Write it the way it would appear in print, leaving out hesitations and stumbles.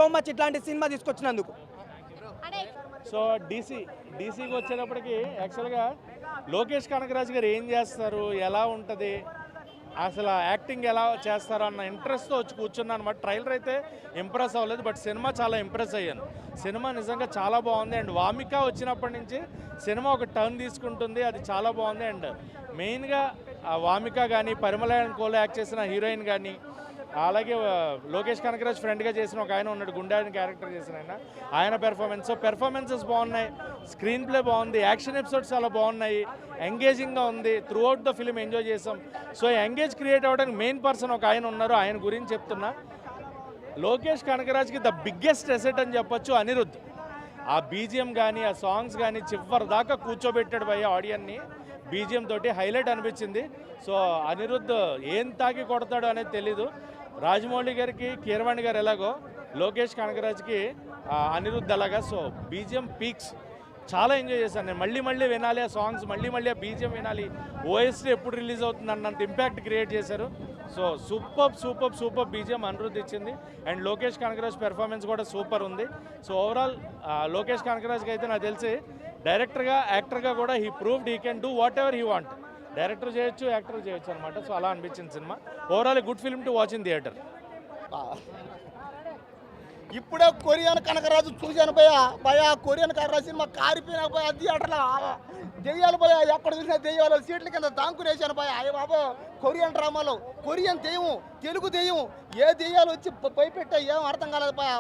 So much ఇట్లాంటి cinema తీసుకొచ్చినందుకు. So డీసీకి వచ్చేటప్పటికి యాక్చువల్గా లోకేష్ కనకరాజు గారు ఏం చేస్తారు, ఎలా ఉంటుంది, అసలు యాక్టింగ్ ఎలా చేస్తారు అన్న ఇంట్రెస్ట్తో వచ్చి కూర్చున్నాను అనమాట. ట్రైలర్ అయితే ఇంప్రెస్ అవ్వలేదు, బట్ సినిమా చాలా ఇంప్రెస్ అయ్యాను. సినిమా నిజంగా చాలా బాగుంది. అండ్ వామిక వచ్చినప్పటి నుంచి సినిమా ఒక టర్న్ తీసుకుంటుంది, అది చాలా బాగుంది. అండ్ మెయిన్గా వామిక కానీ, పరిమళ అండ్ కోలో యాక్ట్ చేసిన హీరోయిన్ కానీ, అలాగే లోకేష్ కనకరాజ్ ఫ్రెండ్గా చేసిన ఒక ఆయన ఉన్నాడు, గుండాని క్యారెక్టర్ చేసిన ఆయన పెర్ఫార్మెన్సెస్ బాగున్నాయి, స్క్రీన్ ప్లే బాగుంది, యాక్షన్ ఎపిసోడ్స్ చాలా బాగున్నాయి, ఎంగేజింగ్గా ఉంది. Through out the film enjoy చేసాం. సో ఎంగేజ్ క్రియేట్ అవ్వడానికి మెయిన్ పర్సన్ ఒక ఆయన ఉన్నారు, ఆయన గురించి చెప్తున్నా. లోకేష్ కనకరాజ్కి ద బిగ్గెస్ట్ ఎసెట్ అని చెప్పొచ్చు అనిరుద్ధ్. ఆ బీజిఎం కానీ, ఆ సాంగ్స్ కానీ చివరి దాకా కూర్చోబెట్టాడు భయ్య ఆడియన్ని. బీజిఎం తోటి హైలైట్ అనిపించింది. సో అనిరుద్ధ్ ఏం తాకి కొడతాడు అనేది తెలీదు. రాజమౌళి గారికి కీరవాణి గారు ఎలాగో, లోకేష్ కనకరాజ్కి అనిరుద్ధ్ అలాగా. సో బీజిఎం పీక్స్ చాలా ఎంజాయ్ చేశాను నేను. మళ్ళీ వినాలి ఆ సాంగ్స్, మళ్ళీ ఆ బీజిఎం వినాలి. ఓఎస్టీ ఎప్పుడు రిలీజ్ అవుతుంది అన్నంత ఇంపాక్ట్ క్రియేట్ చేశారు. సో సూపర్ బీజిఎం అనిరుద్ధ్ ఇచ్చింది. అండ్ లోకేష్ కనకరాజ్ పెర్ఫార్మెన్స్ కూడా సూపర్ ఉంది. సో ఓవరాల్ లోకేష్ కనకరాజ్కి అయితే నాకు తెలిసి డైరెక్టర్గా, యాక్టర్గా కూడా he proved he can do what ever he want. Director చేయొచ్చు, యాక్టర్ చేయొచ్చు అనమాట. సో అలా అనిపించింది cinema. Overall good film to watch in theatre. ఇప్పుడే కొరియన్ కనకరాజు చూశాను భయ కొరియన్ కనకరాజు సినిమా కారిపోయిన భయ థియేటర్లో దెయ్యాలు భయ, ఎక్కడ చూసినా దెయ్యాలు, సీట్ల కింద దాంకునేసాను భయ. అయ్య బాబు, కొరియన్ డ్రామాలో కొరియన్ దెయ్యం, తెలుగు దెయ్యం, ఏ దెయ్యాలు వచ్చి భయపెట్టా ఏం అర్థం కాలేదు భయ.